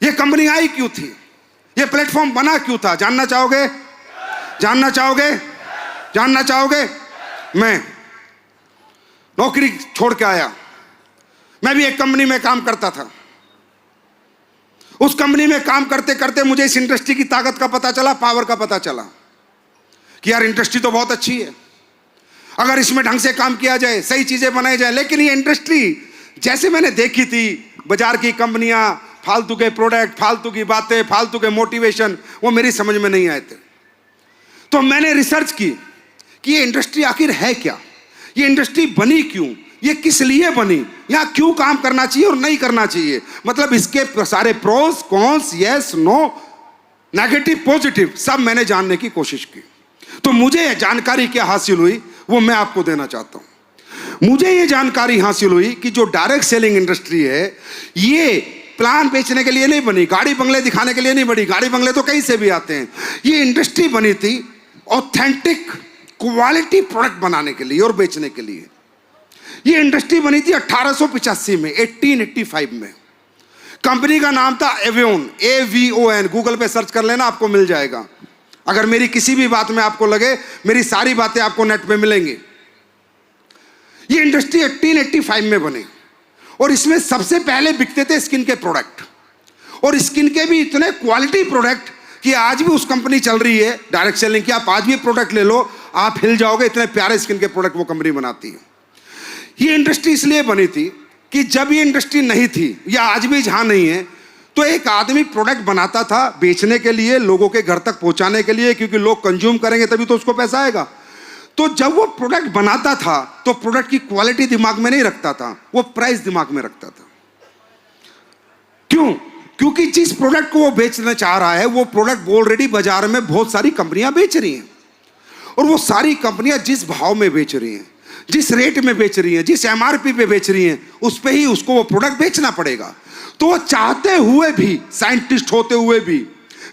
ये कंपनी आई क्यों थी, ये प्लेटफॉर्म बना क्यों था? जानना चाहोगे? जानना चाहोगे? जानना चाहोगे? मैं नौकरी छोड़ के आया, मैं भी एक कंपनी में काम करता था। उस कंपनी में काम करते करते मुझे इस इंडस्ट्री की ताकत का पता चला, पावर का पता चला कि यार इंडस्ट्री तो बहुत अच्छी है, अगर इसमें ढंग से काम किया जाए, सही चीजें बनाई जाए। लेकिन ये इंडस्ट्री जैसे मैंने देखी थी, बाजार की कंपनियां, फालतू के प्रोडक्ट, फालतू की बातें, फालतू के मोटिवेशन, वो मेरी समझ में नहीं आए थे। तो मैंने रिसर्च की कि ये इंडस्ट्री आखिर है क्या, ये इंडस्ट्री बनी क्यों, ये किस लिए बनी, यहां क्यों काम करना चाहिए और नहीं करना चाहिए, मतलब इसके सारे pros cons, yes no, negative positive, सब मैंने जानने की कोशिश की। तो मुझे जानकारी क्या हासिल हुई वो मैं आपको देना चाहता हूं। मुझे ये जानकारी हासिल हुई कि जो डायरेक्ट सेलिंग इंडस्ट्री है, ये प्लान बेचने के लिए नहीं बनी, गाड़ी बंगले दिखाने के लिए नहीं बनी, गाड़ी बंगले तो कहीं से भी आते हैं। ये इंडस्ट्री बनी थी ऑथेंटिक क्वालिटी प्रोडक्ट बनाने के लिए और बेचने के लिए। ये इंडस्ट्री बनी थी 1885 में, 1885 में। कंपनी का नाम था एवियोन, AVON, गूगल पे सर्च कर लेना, आपको मिल जाएगा। अगर मेरी किसी भी बात में आपको लगे, मेरी सारी बातें आपको नेट पे मिलेंगी। ये इंडस्ट्री 1885 में बनी और इसमें सबसे पहले बिकते थे स्किन के प्रोडक्ट, और स्किन के भी इतने क्वालिटी प्रोडक्ट कि आज भी उस कंपनी चल रही है डायरेक्ट सेलिंग की। आप आज भी प्रोडक्ट ले लो, आप हिल जाओगे, इतने प्यारे स्किन के प्रोडक्ट वो कंपनी बनाती है। ये इंडस्ट्री इसलिए बनी थी कि जब ये इंडस्ट्री नहीं थी, या आज भी जहां नहीं है, तो एक आदमी प्रोडक्ट बनाता था बेचने के लिए, लोगों के घर तक पहुंचाने के लिए, क्योंकि लोग कंज्यूम करेंगे तभी तो उसको पैसा आएगा। तो जब वो प्रोडक्ट बनाता था तो प्रोडक्ट की क्वालिटी दिमाग में नहीं रखता था, वो प्राइस दिमाग में रखता था। क्यों? क्योंकि जिस प्रोडक्ट को वो बेचना चाह रहा है, वो प्रोडक्ट ऑलरेडी बाजार में बहुत सारी कंपनियां बेच रही हैं, और वो सारी कंपनियां जिस भाव में बेच रही हैं, जिस रेट में बेच रही हैं, जिस MRP पे बेच रही हैं, उस पे ही उसको वो प्रोडक्ट बेचना पड़ेगा। तो वो चाहते हुए भी, साइंटिस्ट होते हुए भी,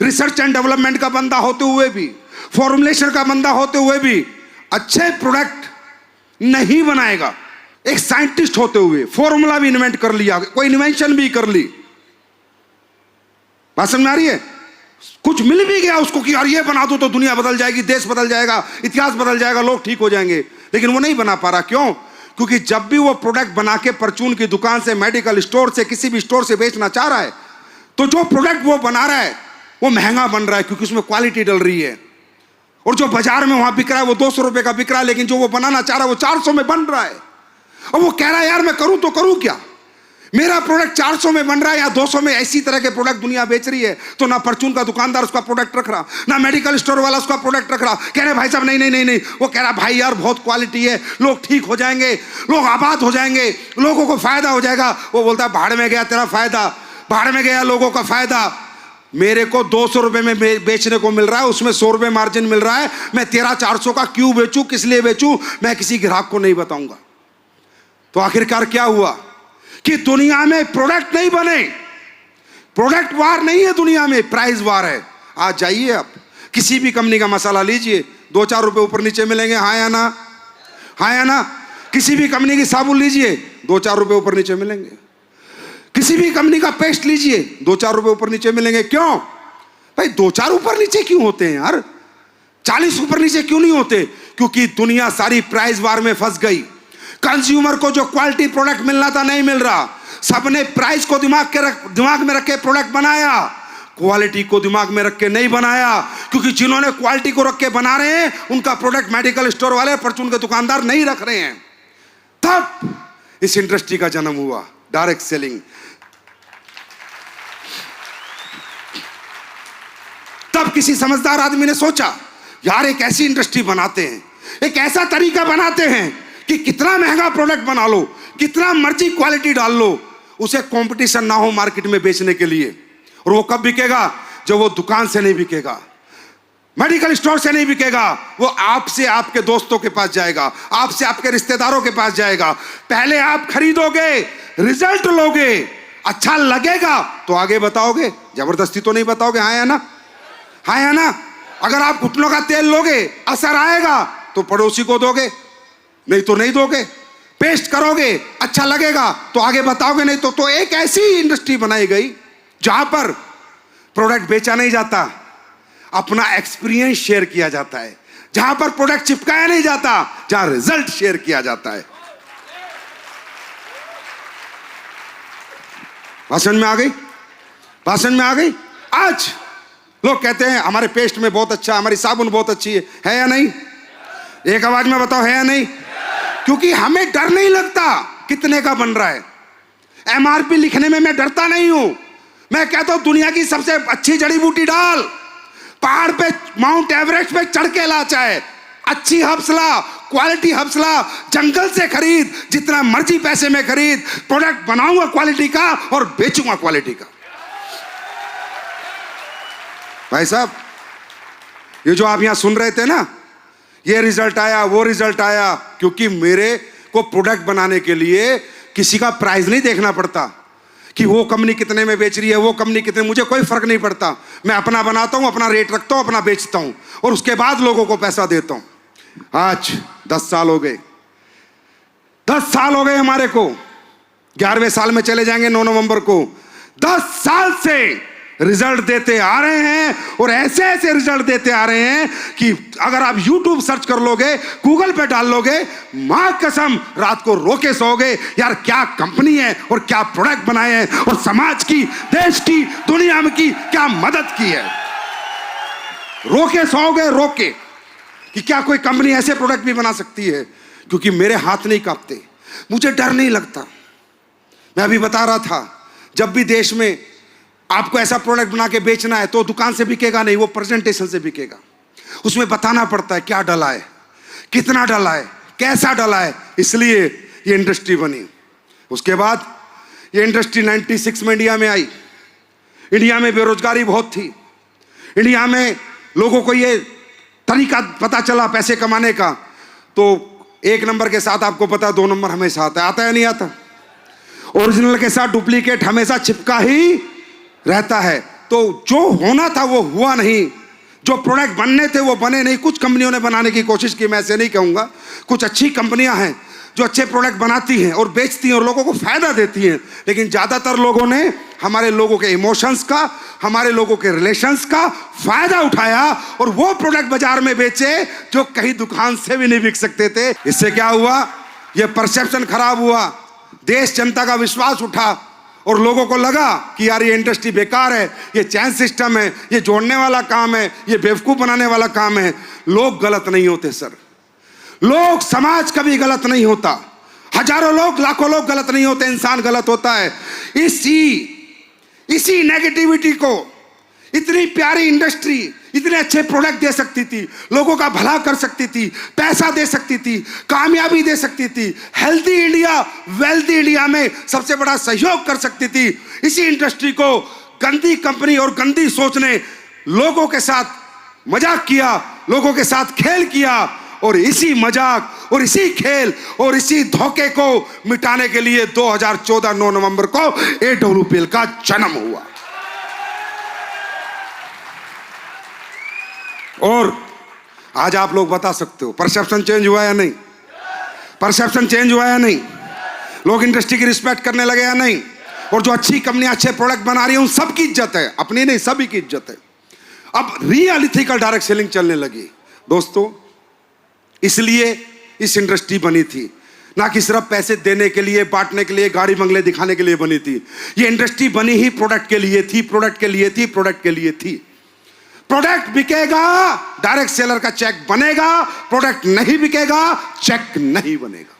रिसर्च एंड डेवलपमेंट का बंदा होते हुए भी, फॉर्मुलेशन का बंदा होते हुए भी अच्छे प्रोडक्ट नहीं बनाएगा। एक साइंटिस्ट होते हुए फॉर्मूला भी इन्वेंट कर लिया, कोई इन्वेंशन भी कर ली, बात समझ में आ रही है? कुछ मिल भी गया उसको कि यार ये बना दो तो दुनिया बदल जाएगी, देश बदल जाएगा, इतिहास बदल जाएगा, लोग ठीक हो जाएंगे, लेकिन वो नहीं बना पा रहा। क्यों? क्योंकि जब भी वो प्रोडक्ट बना के परचून की दुकान से, मेडिकल स्टोर से, किसी भी स्टोर से बेचना चाह रहा है, तो जो प्रोडक्ट वो बना रहा है वो महंगा बन रहा है, क्योंकि उसमें क्वालिटी डल रही है। और जो बाजार में वहां बिक रहा है वो 200 रुपए का बिक रहा है, लेकिन जो वो बनाना चाह रहा है वो 400 में बन रहा है। और वो कह रहा है यार मैं करूं तो करूं क्या, मेरा प्रोडक्ट 400 में बन रहा है या 200 में, ऐसी तरह के प्रोडक्ट दुनिया बेच रही है। तो ना परचून का दुकानदार उसका प्रोडक्ट रख रहा, ना मेडिकल स्टोर वाला उसका प्रोडक्ट रख रहा। कह रहे भाई साहब नहीं नहीं नहीं नहीं, वो कह रहा भाई यार बहुत क्वालिटी है, लोग ठीक हो जाएंगे, लोग आबाद हो जाएंगे, लोगों को फायदा हो जाएगा। वो बोलता है भाड़ में गया तेरा फायदा, भाड़ में गया लोगों का फायदा। मेरे को 200 रुपए में बेचने को मिल रहा है, उसमें 100 रुपए मार्जिन मिल रहा है, मैं तेरा 400 का क्यों बेचूं, किस लिए बेचूं, मैं किसी ग्राहक को नहीं बताऊंगा। तो आखिरकार क्या हुआ कि दुनिया में प्रोडक्ट नहीं बने, प्रोडक्ट वार नहीं है दुनिया में, प्राइस वार है। आज जाइए आप किसी भी कंपनी का मसाला लीजिए, 2-4 रुपए ऊपर नीचे मिलेंगे, हाँ या ना, हाँ या ना। किसी भी कंपनी की साबुन लीजिए, 2-4 रुपए ऊपर नीचे मिलेंगे। किसी भी कंपनी का पेस्ट लीजिए, 2-4 रुपए ऊपर नीचे मिलेंगे। क्यों भाई 2-4 ऊपर नीचे क्यों होते हैं यार, 40 ऊपर नीचे क्यों नहीं होते? क्योंकि दुनिया सारी प्राइस वार में फंस गई। कंज्यूमर को जो क्वालिटी प्रोडक्ट मिलना था नहीं मिल रहा, सबने प्राइस को दिमाग में रख के प्रोडक्ट बनाया, क्वालिटी को दिमाग में रख के नहीं बनाया। क्योंकि जिन्होंने क्वालिटी को रख के बना रहे हैं उनका प्रोडक्ट मेडिकल स्टोर वाले, परचून के दुकानदार नहीं रख रहे हैं। तब इस इंडस्ट्री का जन्म हुआ, डायरेक्ट सेलिंग। तब किसी समझदार आदमी ने सोचा यार एक ऐसी इंडस्ट्री बनाते हैं, एक ऐसा तरीका बनाते हैं कि कितना महंगा प्रोडक्ट बना लो, कितना मर्जी क्वालिटी डाल लो, उसे कंपटीशन ना हो मार्केट में बेचने के लिए। और वो कब बिकेगा? जब वो दुकान से नहीं बिकेगा, मेडिकल स्टोर से नहीं बिकेगा, वो आपसे आपके दोस्तों के पास जाएगा, आपसे आपके रिश्तेदारों के पास जाएगा। पहले आप खरीदोगे, रिजल्ट लोगे, अच्छा लगेगा तो आगे बताओगे, जबरदस्ती तो नहीं बताओगे, हाँ या ना, हाँ या ना। अगर आप घुटनों का तेल लोगे, असर आएगा तो पड़ोसी को दोगे, नहीं तो नहीं दोगे। पेस्ट करोगे, अच्छा लगेगा तो आगे बताओगे, नहीं तो एक ऐसी इंडस्ट्री बनाई गई जहां पर प्रोडक्ट बेचा नहीं जाता, अपना एक्सपीरियंस शेयर किया जाता है। जहां पर प्रोडक्ट चिपकाया नहीं जाता, जहां रिजल्ट शेयर किया जाता है। भाषण में आ गई? भाषण में आ गई? आज लोग कहते हैं हमारे पेस्ट में बहुत अच्छा, हमारी साबुन बहुत अच्छी है या नहीं? एक आवाज में बताओ, है या नहीं? क्योंकि हमें डर नहीं लगता कितने का बन रहा है। एमआरपी लिखने में मैं डरता नहीं हूं। मैं कहता हूं दुनिया की सबसे अच्छी जड़ी बूटी डाल, पहाड़ पे माउंट एवरेस्ट पे चढ़ के ला, चाहे अच्छी हब्सला, क्वालिटी हब्सला जंगल से खरीद, जितना मर्जी पैसे में खरीद, प्रोडक्ट बनाऊंगा क्वालिटी का और बेचूंगा क्वालिटी का। भाई साहब, ये जो आप यहां सुन रहे थे ना, ये रिजल्ट आया, वो रिजल्ट आया, क्योंकि मेरे को प्रोडक्ट बनाने के लिए किसी का प्राइस नहीं देखना पड़ता कि वो कंपनी कितने में बेच रही है, वो कंपनी कितने, मुझे कोई फर्क नहीं पड़ता। मैं अपना बनाता हूं, अपना रेट रखता हूं, अपना बेचता हूं और उसके बाद लोगों को पैसा देता हूं। आज 10 साल हो गए, 10 साल हो गए हमारे को, 11वें साल में चले जाएंगे 9 नवंबर को। 10 साल से रिजल्ट देते आ रहे हैं और ऐसे ऐसे रिजल्ट देते आ रहे हैं कि अगर आप YouTube सर्च कर लोगे, गूगल पे डाल लोगे, मां कसम रात को रो के सोओगे यार, क्या कंपनी है और क्या प्रोडक्ट बनाए हैं और समाज की, देश की, दुनिया में की क्या मदद की है। रो के सोओगे, रो के, कि क्या कोई कंपनी ऐसे प्रोडक्ट भी बना सकती है। क्योंकि मेरे हाथ नहीं कांपते, मुझे डर नहीं लगता। मैं अभी बता रहा था, जब भी देश में आपको ऐसा प्रोडक्ट बना के बेचना है तो दुकान से बिकेगा नहीं, वो प्रेजेंटेशन से बिकेगा। उसमें बताना पड़ता है क्या डला है, कितना डला है, कैसा डला है, इसलिए ये इंडस्ट्री बनी। उसके बाद ये इंडस्ट्री 96 में इंडिया में आई। इंडिया में बेरोजगारी बहुत थी, इंडिया में लोगों को ये तरीका पता चला पैसे कमाने का, तो 1 नंबर के साथ आपको पता 2 नंबर हमेशा आता है नहीं आता? ओरिजिनल के साथ डुप्लीकेट हमेशा चिपका ही रहता है। तो जो होना था वो हुआ नहीं, जो प्रोडक्ट बनने थे वो बने नहीं। कुछ कंपनियों ने बनाने की कोशिश की, मैं ऐसे नहीं कहूंगा, कुछ अच्छी कंपनियां हैं जो अच्छे प्रोडक्ट बनाती हैं और बेचती हैं और लोगों को फायदा देती हैं, लेकिन ज्यादातर लोगों ने हमारे लोगों के इमोशंस का, हमारे लोगों के रिलेशंस का फायदा उठाया और वो प्रोडक्ट बाजार में बेचे जो कहीं दुकान से भी नहीं बिक सकते थे। इससे क्या हुआ? ये परसेप्शन खराब हुआ, देश जनता का विश्वास उठा और लोगों को लगा कि यार ये इंडस्ट्री बेकार है, ये चैन सिस्टम है, ये जोड़ने वाला काम है, ये बेवकूफ बनाने वाला काम है। लोग गलत नहीं होते सर, लोग, समाज कभी गलत नहीं होता, हजारों लोग, लाखों लोग गलत नहीं होते, इंसान गलत होता है। इसी नेगेटिविटी को इतनी प्यारी इंडस्ट्री इतने अच्छे प्रोडक्ट दे सकती थी, लोगों का भला कर सकती थी, पैसा दे सकती थी, कामयाबी दे सकती थी, हेल्दी इंडिया, वेल्दी इंडिया में सबसे बड़ा सहयोग कर सकती थी। इसी इंडस्ट्री को गंदी कंपनी और गंदी सोच ने लोगों के साथ मजाक किया, लोगों के साथ खेल किया और इसी मजाक और इसी खेल और इसी धोखे को मिटाने के लिए 2014 9 नवंबर को AWPL का जन्म हुआ। और आज आप लोग बता सकते हो परसेप्शन चेंज हुआ या नहीं? परसेप्शन चेंज हुआ या नहीं? लोग इंडस्ट्री की रिस्पेक्ट करने लगे या नहीं? और जो अच्छी कंपनियां अच्छे प्रोडक्ट बना रही है उन सब की इज्जत है, अपनी नहीं, सभी की इज्जत है। अब रियल इथिकल डायरेक्ट सेलिंग चलने लगी दोस्तों। इसलिए इस इंडस्ट्री बनी थी, ना कि सिर्फ पैसे देने के लिए, बांटने के लिए, गाड़ी बंगले दिखाने के लिए बनी थी। ये इंडस्ट्री बनी ही प्रोडक्ट के लिए थी, प्रोडक्ट के लिए थी, प्रोडक्ट के लिए थी। प्रोडक्ट बिकेगा, डायरेक्ट सेलर का चेक बनेगा, प्रोडक्ट नहीं बिकेगा, चेक नहीं बनेगा।